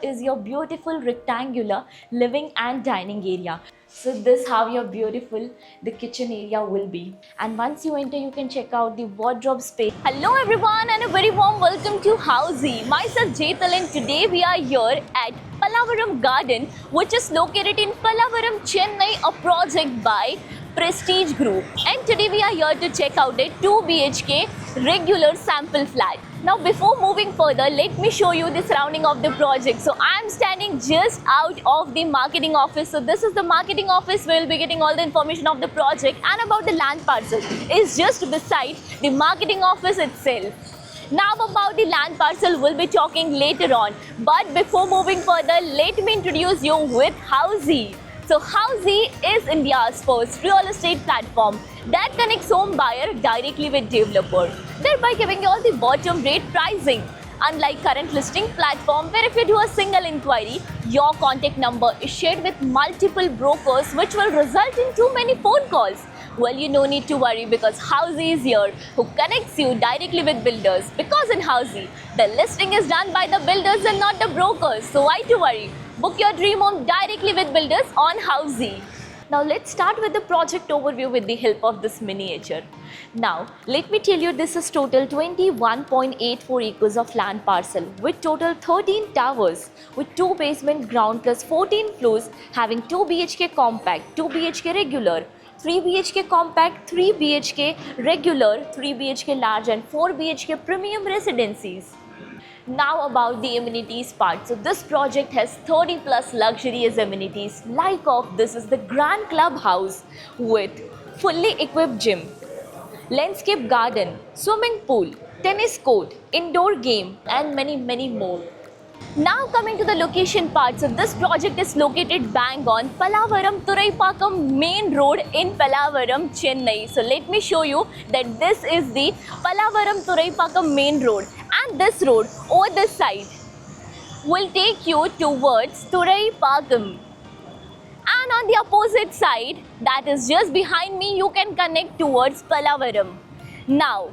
is your beautiful rectangular living and dining area. So this how your beautiful the kitchen area will be. And once you enter, you can check out the wardrobe space. Hello everyone and a very warm welcome to Housey. Myself Jetal, and today we are here at Pallavaram Garden, which is located in Pallavaram, Chennai, a project by Prestige Group. And today we are here to check out a 2 BHK regular sample flat. Now before moving further, let me show you the surrounding of the project. So I am standing just out of the marketing office. So this is the marketing office where we'll be getting all the information of the project and about the land parcel. It's just beside the marketing office itself. Now about the land parcel we'll be talking later on. But before moving further, let me introduce you with Housey. So Housey is India's first real estate platform that connects home buyer directly with developer, thereby giving you all the bottom rate pricing. Unlike current listing platform where if you do a single inquiry, your contact number is shared with multiple brokers, which will result in too many phone calls. Well, you no need to worry because Housey is here who connects you directly with builders. Because in Housey, the listing is done by the builders and not the brokers. So why to worry? Book your dream home directly with builders on Housey. Now let's start with the project overview with the help of this miniature. Now let me tell you, this is total 21.84 acres of land parcel with total 13 towers with 2 basement ground plus 14 floors, having 2 BHK compact, 2 BHK regular, 3 BHK compact, 3 BHK regular, 3 BHK large and 4 BHK premium residencies. Now about the amenities part. So this project has 30 plus luxurious amenities. Like of this is the grand clubhouse with fully equipped gym, landscape garden, swimming pool, tennis court, indoor game and many more. Now coming to the location part. So this project is located bang on Pallavaram Thuraipakam main road in Pallavaram, Chennai. So let me show you that this is the Pallavaram Thuraipakam main road, and this road over this side will take you towards Thuraipakam. And on the opposite side, that is just behind me, you can connect towards Pallavaram. Now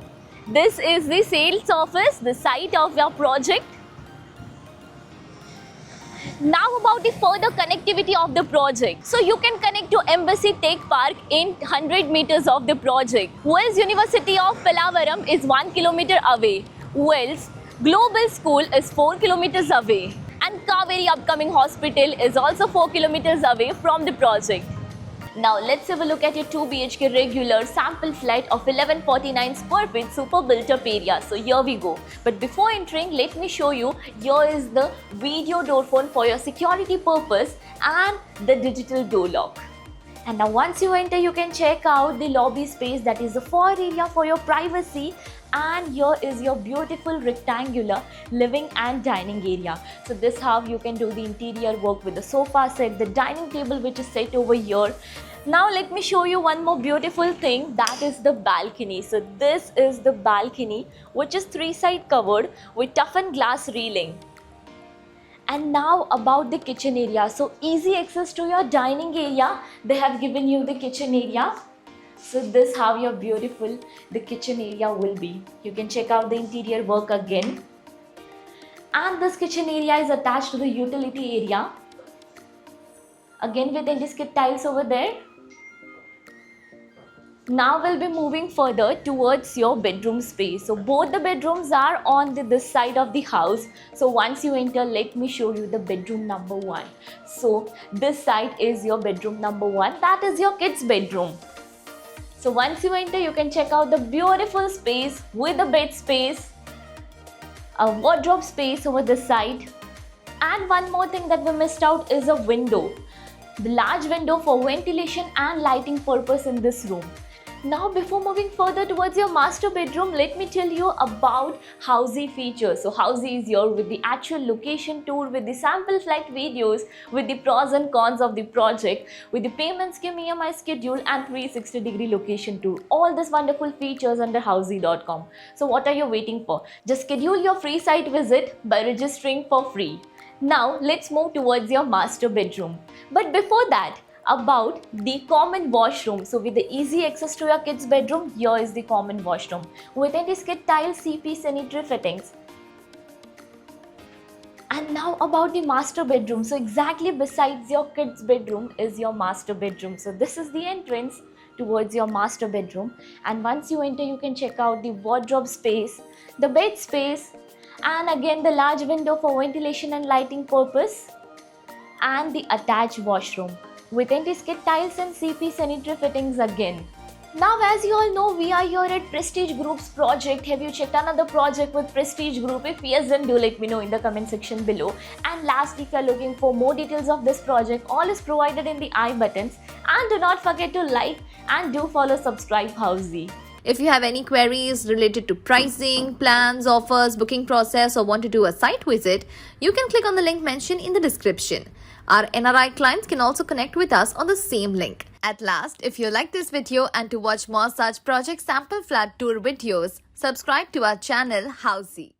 this is the sales office, the site of your project. Now about the further connectivity of the project. So you can connect to Embassy Tech Park in 100 meters of the project. Wells University of Pallavaram is 1 kilometer away. Wells Global School is 4 kilometers away. And Kaveri Upcoming Hospital is also 4 kilometers away from the project. Now let's have a look at your 2 BHK regular sample flat of 1149 square feet super built up area. So here we go. But before entering, let me show you, here is the video door phone for your security purpose and the digital door lock. And now once you enter, you can check out the lobby space, that is the foyer area for your privacy. And here is your beautiful rectangular living and dining area. So this how you can do the interior work with the sofa set, the dining table which is set over here. Now let me show you one more beautiful thing, that is the balcony. So this is the balcony which is 3-side covered with toughened glass railing. And now about the kitchen area. So easy access to your dining area. They have given you the kitchen area. So this how your beautiful the kitchen area will be. You can check out the interior work again. And this kitchen area is attached to the utility area. Again with anti-skid tiles over there. Now we'll be moving further towards your bedroom space. So both the bedrooms are on this side of the house. So once you enter, let me show you the bedroom number 1. So this side is your bedroom number 1. That is your kids' bedroom. So once you enter, you can check out the beautiful space with a bed space, a wardrobe space over this side. And one more thing that we missed out is a window. The large window for ventilation and lighting purpose in this room. Now before moving further towards your master bedroom, let me tell you about Housey features. So Housey is here with the actual location tour, with the sample flight videos, with the pros and cons of the project, with the payment scheme, EMI schedule and 360-degree location tour. All these wonderful features under Housey.com. So what are you waiting for? Just schedule your free site visit by registering for free. Now let's move towards your master bedroom. But before that, about the common washroom. So with the easy access to your kids' bedroom, here is the common washroom with anti-skid tile CP sanitary fittings. And now about the master bedroom. So exactly besides your kids bedroom is your master bedroom. So this is the entrance towards your master bedroom, and once you enter you can check out the wardrobe space, the bed space, and again the large window for ventilation and lighting purpose, and the attached washroom with anti-skid tiles and CP sanitary fittings again. Now, as you all know, we are here at Prestige Group's project. Have you checked another project with Prestige Group? If yes, then do let me know in the comment section below. And lastly, if you are looking for more details of this project, all is provided in the I buttons. And do not forget to like and do follow subscribe Housey. If you have any queries related to pricing, plans, offers, booking process, or want to do a site visit, you can click on the link mentioned in the description. Our NRI clients can also connect with us on the same link. At last, if you like this video and to watch more such project sample flat tour videos, subscribe to our channel Housey.